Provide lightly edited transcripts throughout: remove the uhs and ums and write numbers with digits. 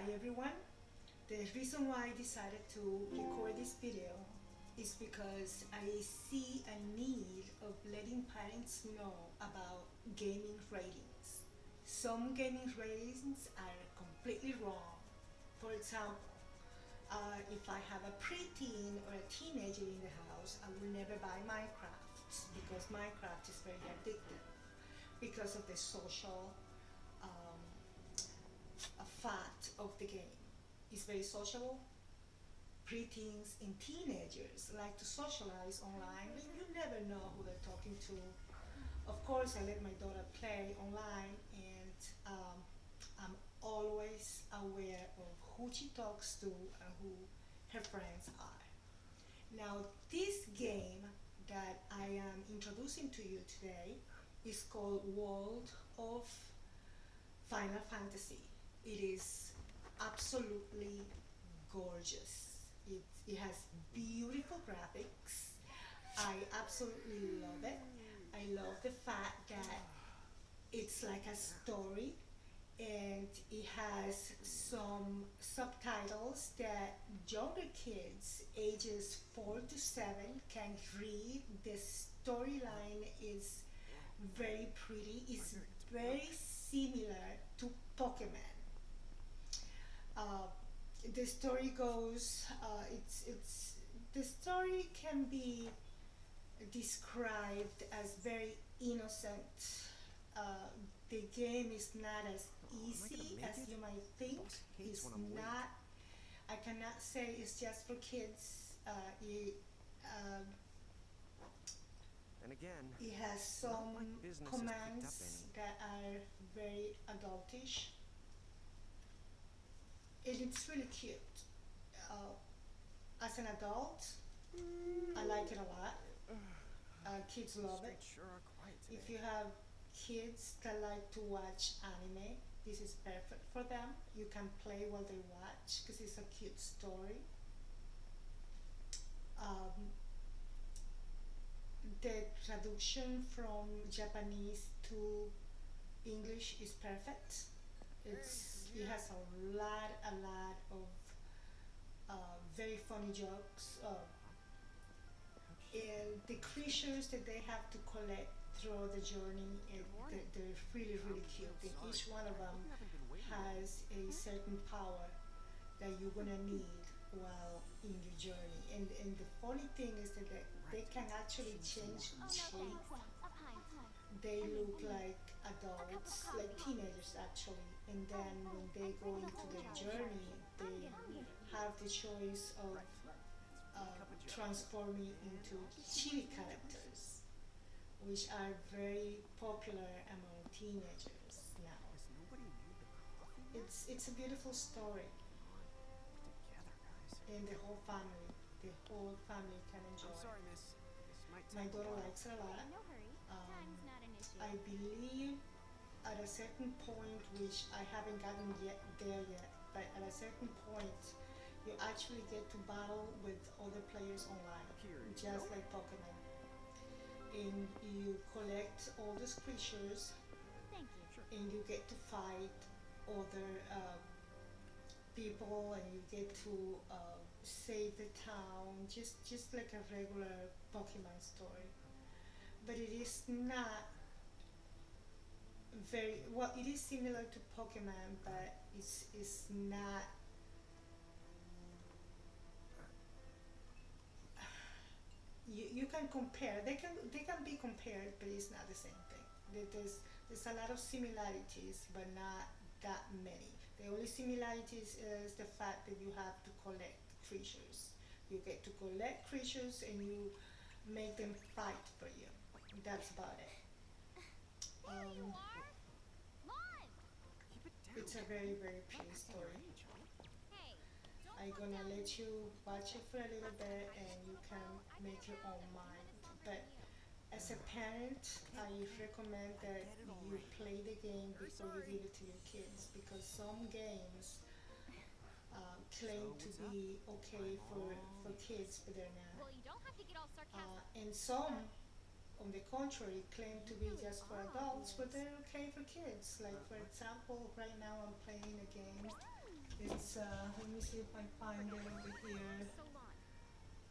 Hi everyone. The reason why I decided to record this video is because I see a need of letting parents know about gaming ratings. Some gaming ratings are completely wrong. For example, if I have a preteen or a teenager in the house, I will never buy Minecraft because Minecraft is very addictive because of the social um, fact of the game. It's very sociable. Preteens and teenagers like to socialize online, and you never know who they're talking to. Of course, I let my daughter play online, and I'm always aware of who she talks to and who her friends are. Now, this game that I am introducing to you today is called World of Final Fantasy. It is absolutely gorgeous. It has beautiful graphics. I absolutely love it. I love the fact that it's like a story, and it has some subtitles that younger kids ages 4 to 7 can read. The storyline is very pretty. It's very similar to Pokemon. Uh, the story goes, it's the story can be described as very innocent. Uh, the game is not as easy as you might think. It's not. I cannot say it's just for kids. Um, it has some commands that are very adultish, and it's really cute. Uh, as an adult, I like it a lot. Kids love it. If you have kids that like to watch anime, this is perfect for them. You can play while they watch because it's a cute story. Um, the traduction from Japanese to English is perfect. It has a lot of very funny jokes. And the creatures that they have to collect throughout the journey, they're really cute. And each one of them has a certain power that you're gonna need while in your journey. And the funny thing is that they can actually change shape. They look like adults, like teenagers actually. And then when they go into their journey, they have the choice of transforming into chibi characters, which are very popular among teenagers now. It's a beautiful story, and the whole family can enjoy it. My daughter likes it a lot. I believe at a certain point, which I haven't gotten yet there yet, but at a certain point, you actually get to battle with other players online, just like Pokemon. And you collect all these creatures, and you get to fight other people, and you get to save the town, just like a regular Pokemon story. But it is not very well. It is similar to Pokemon, but it's not. You can compare. They can be compared, but it's not the same thing. There's a lot of similarities, but not that many. The only similarities is the fact that you have to collect creatures. You get to collect creatures, and you make them fight for you. That's about it. Um, it's a very pretty story. I'm gonna let you watch it for a little bit, and you can make your own mind. But as a parent, I recommend that you play the game before you give it to your kids, because some games claim to be okay for kids, but they're not. And some, on the contrary, claim to be just for adults, but they're okay for kids. Like, for example, right now I'm playing a game It's let me see if I find it over here. So long.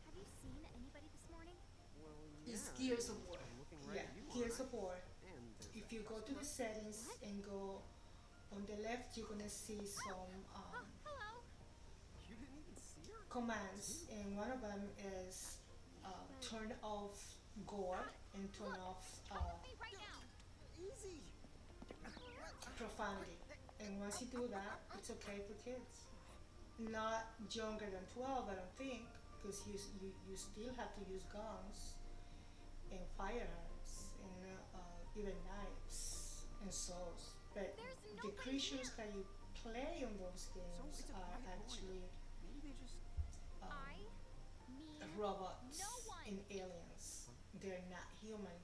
Have you seen anybody this morning? Well, It's yeah. Gears of War. I'm looking right Yeah, at you, Gears aren't of War. I? And there's If that you go to the customer. settings What? and go on the left, you're gonna see some Oh, hello. You didn't even see her? commands, Dude. and one of them is But turn off gore and turn look, off help me right now. Easy. profanity. And once you do that, it's okay for kids. Not younger than 12, I don't think, because you still have to use guns and firearms and even knives and saws. But There's the nobody creatures here. that you play on those So games it's a are quiet morning. actually Maybe they just. um, I mean no robots one. and aliens. They're not human,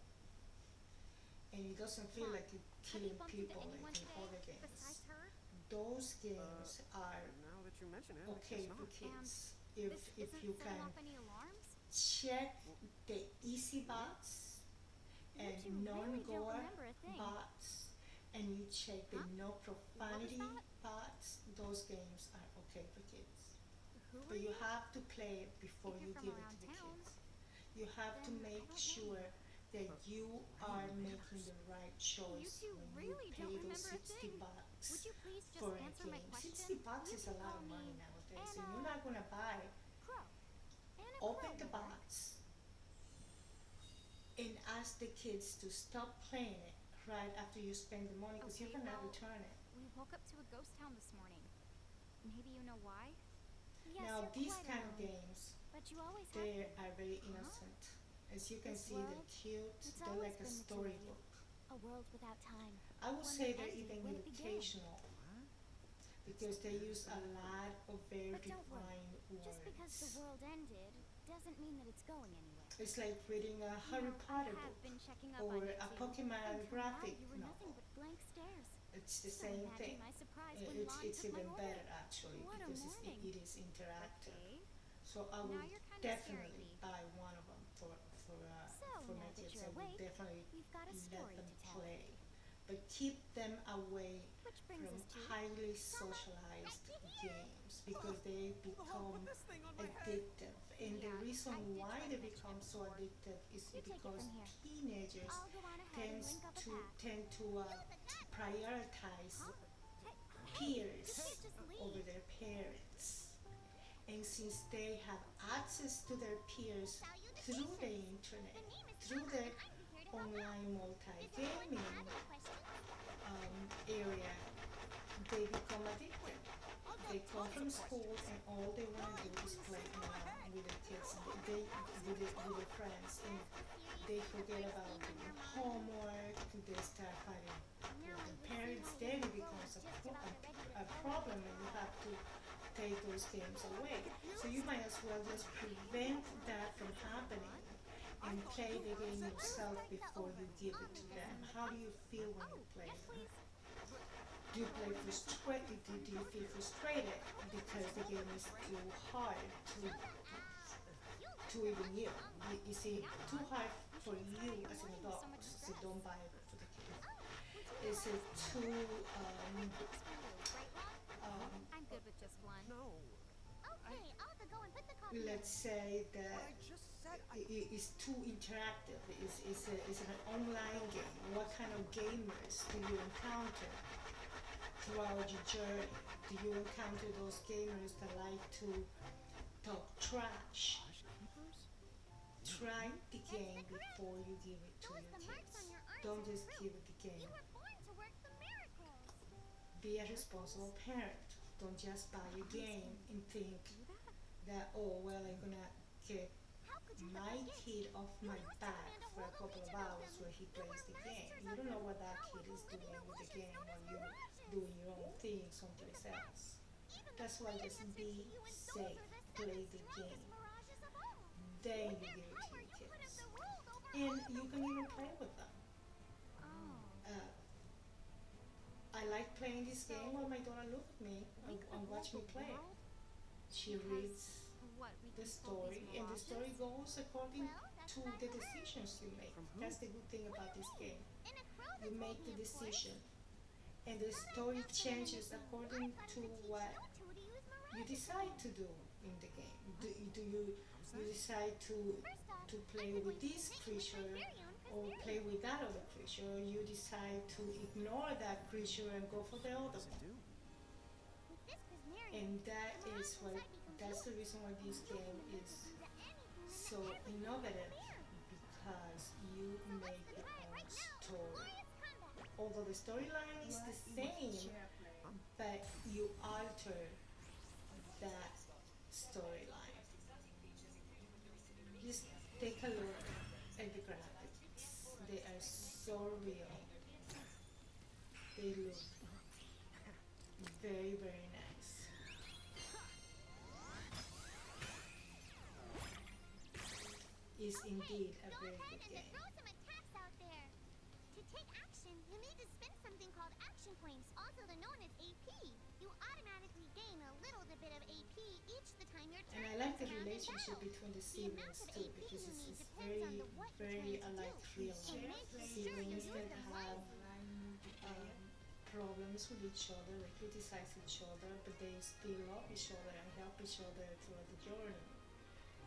and it doesn't feel Why? like you're Have you killing bumped into people anyone like in today other games. besides her? Those games are Now that you mention it, I okay guess for not. And kids this if isn't you setting can off any alarms? check Well, the easy really? bots You two and really don't non-gore remember a thing. bots, and you check the Huh? no What was profanity that? bots. Those games are okay for kids, Who are but you you? have to play it before If you're you from give it around to the town, kids. You have to then I make don't know sure you. that But you I are know making manners. the right You choice two when you really don't pay those remember a 60 thing. Would bucks you please just for a answer my game. question? 60 bucks You is can a lot call of money me nowadays, and Anna you're not gonna buy. Crow. Anna Open Crow, the boy. box and ask the kids to stop playing it right after you spend the money, because you Okay, cannot well, return it. we woke up to a ghost town this morning. Maybe you know why? Yes, Now you're these quite kind of alone. games, But you always have they been. are very Huh? innocent. As you can This see, they're world, cute. it's They're always like a been the two of you. storybook. A world without time. I would One say that they're ended even when it began. educational What? because they use a lot of very But don't worry. defined Just because the words. world ended doesn't mean that it's going anywhere. It's like reading a You Harry know, Potter I have book been checking up or on you a two. Pokemon Until graphic now, you were nothing novel. but blank stares. It's the So same imagine thing. my surprise when Lon It's took my even order. better actually What a because morning. it is interactive. Okay. So I Now would you're kind of scaring definitely me. buy one of them So for now my that kids. you're I would awake, definitely we've got a let story them to tell. play, but keep them away Which brings from us to highly Summer, socialized right here. games because they Who the hell become put this thing on my head? addictive. And the Yeah, reason I did why try they to mention become it so before. addictive is You take it because from here. teenagers I'll go on ahead and link up a path. tend to prioritize Huh? Hey, you peers can't just leave. over their parents. And since they have access to their peers through the internet, The name is through Summer, the and I'm here to help out. online Does anyone multi-gaming have any questions? area, they become addicted. I've got They come tons from of school questions. and all they want Why to do were is you play sitting on my head? with their kids. They with their friends, and they forget about doing homework. They start fighting with their parents. Then it becomes a problem, and you have to take those games away. So you might as well just prevent that from happening and play the game yourself before you give it to them. How do you feel when you Oh, play yes, it? please. Do you play frustrated? Do you feel frustrated because the game is too hard to even you see, too hard for you as an adult, so don't buy it for the kid. Is it too Thanks for you, right, Lon? um, I'm good with just one. No. Okay, I'll have to go and put the coffee let's say But that I just said is too interactive? Is it an online game? What kind of gamers do you encounter throughout your journey? Do you encounter those gamers that like to talk trash? Hush keepers? Try the game before you give it to your kids. Don't just give it the game. You were born to work the miracles. Be a responsible parent. Don't just buy a game and think Do that? that, oh well, I'm gonna get How could you my forget? kid off You my used to back command a for a whole couple of legion of hours them. where he There plays were the game. masters You of don't know them, what that kid powerful is living doing with the illusions game known as while you're mirages. doing your own thing You're someplace the best. else. Even That's the why clear just answer be to you and those safe. are the Play seven the strongest game. mirages of all. Then With you their give it to power, your you could have kids. ruled over And all you the can even world. play with them. Oh. Uh, I like playing this So, game while my daughter look at me we could and have watch me ruled the play. world She because reads what we the control these story, and the story mirages? goes according Well, that's to what the I heard. decisions you make. From who? That's the good thing What about do you this mean? game. In a crow You that told make me, the of course. decision, and the story changes according to what you decide to do in the game. Do you decide to play with this creature or play with that other creature, or you decide to ignore that creature and go for the other What's it one? do? And that's the reason why this game is so innovative, because you make your own story. Although the storyline is the same, but you alter that storyline. Just take a look at the graphics. They are so real. They look very, very nice. Is indeed a very good game. Throw some attacks out there. To take action, you need to spend something called action points, also known as AP. You automatically gain a little bit of AP each the time your And turn I like comes the around in relationship battle. between the The amount siblings of too, AP because you it's, need it's depends on very, what you're very trying to alike do. real So life. make sure you Siblings use that them have wisely. problems with each other, they criticize each other, but they still love each other and help each other throughout the journey.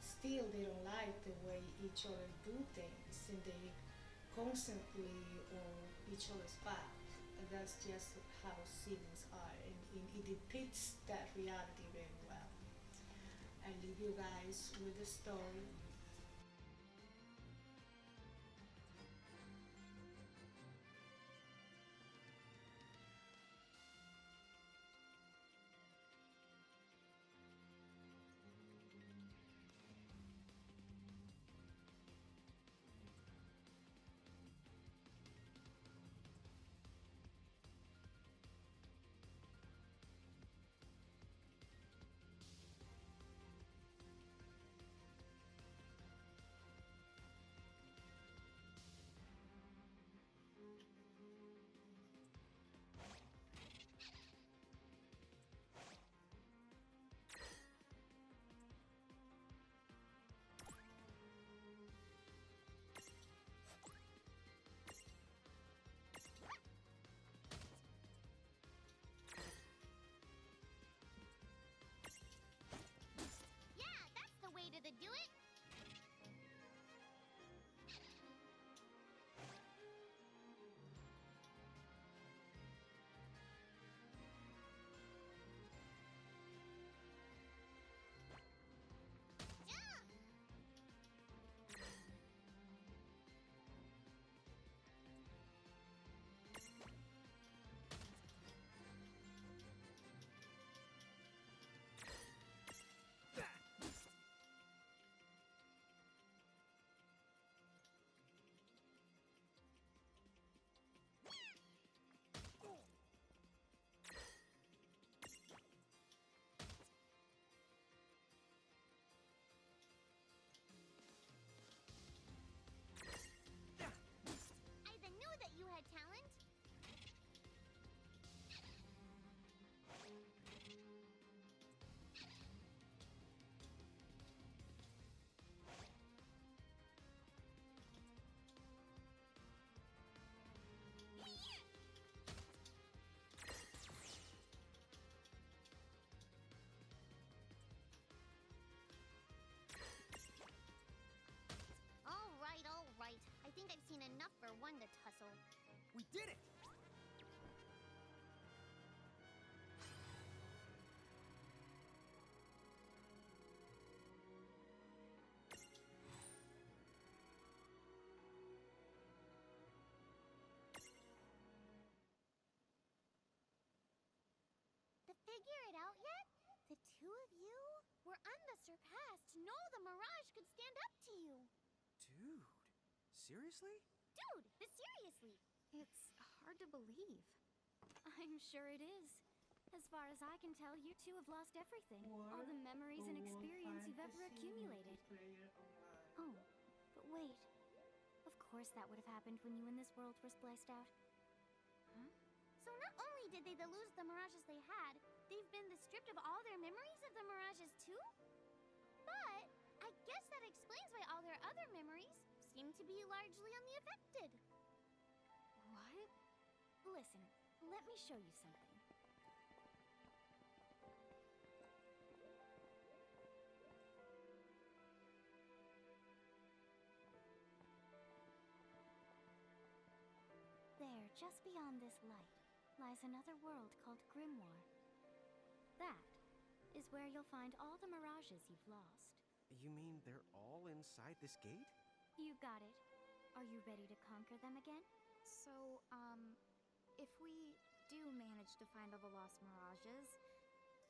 Still, they don't like the way each other do things, and they constantly on each other's back. And that's just how siblings are, and it depicts that reality very well. I leave you guys with the story. Yeah, that's the way to do it. I knew that you had talent. All right. I think I've seen enough for one to tussle. We did it! To figure it out yet? The two of you were unsurpassed. No, the Mirage could stand up to you. Dude, seriously? Dude, seriously. It's hard to believe. I'm sure it is. As far as I can tell, you two have lost everything. All the memories and experience you've ever accumulated. Oh, but wait. Of course that would have happened when you and this world were spliced out. Huh? So not only did they lose the Mirages they had, they've been stripped of all their memories of the Mirages too? But I guess that explains why all their other memories seem to be largely unaffected. What? Listen, Let me show you something. There, just beyond this light, lies another world called Grimoire. That is where you'll find all the mirages you've lost. You mean they're all inside this gate? You got it. Are you ready to conquer them again? So, if we do manage to find all the lost mirages,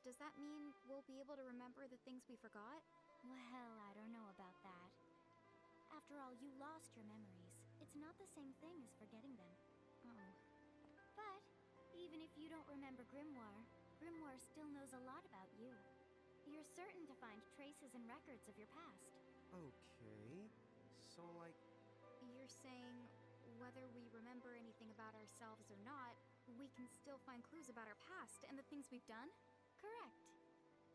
does that mean we'll be able to remember the things we forgot? Well, I don't know about that. After all, you lost your memories. It's not the same thing as forgetting them. Oh. But even if you don't remember Grimoire, Grimoire still knows a lot about you. You're certain to find traces and records of your past. Okay. So, like... You're saying whether we remember anything about ourselves or not, we can still find clues about our past and the things we've done? Correct.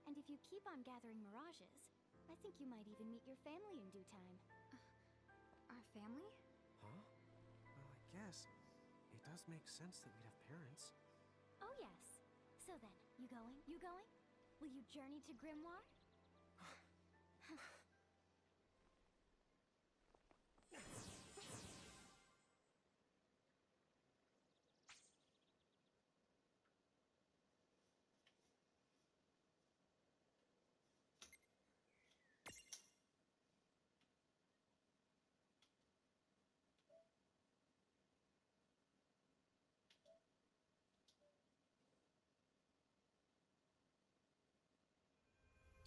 And if you keep on gathering mirages, I think you might even meet your family in due time. Our family? Huh? Well, I guess it does make sense that we'd have parents. Oh yes. So then, you going? You going? Will you journey to Grimoire?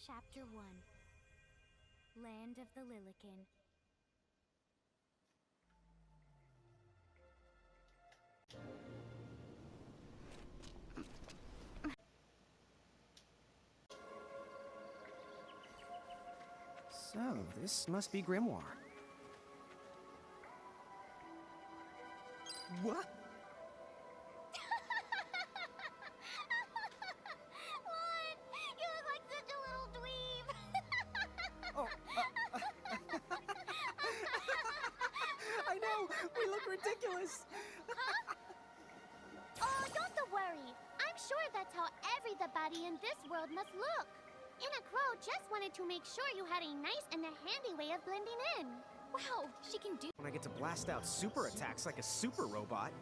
Chapter 1. Land of the Lilican. So, this must be Grimoire. What? Lon, you look like such a little dweeb. Oh, I know! We look ridiculous! Oh, don't worry. I'm sure that's how everybody in this world must look. Inna Crow just wanted to make sure you had a nice and a handy way of blending in. Wow, she can do. When I get to blast out super attacks like a super robot.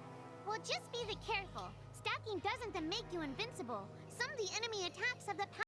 Well, just be careful. Stacking doesn't make you invincible. Some of the enemy attacks have the power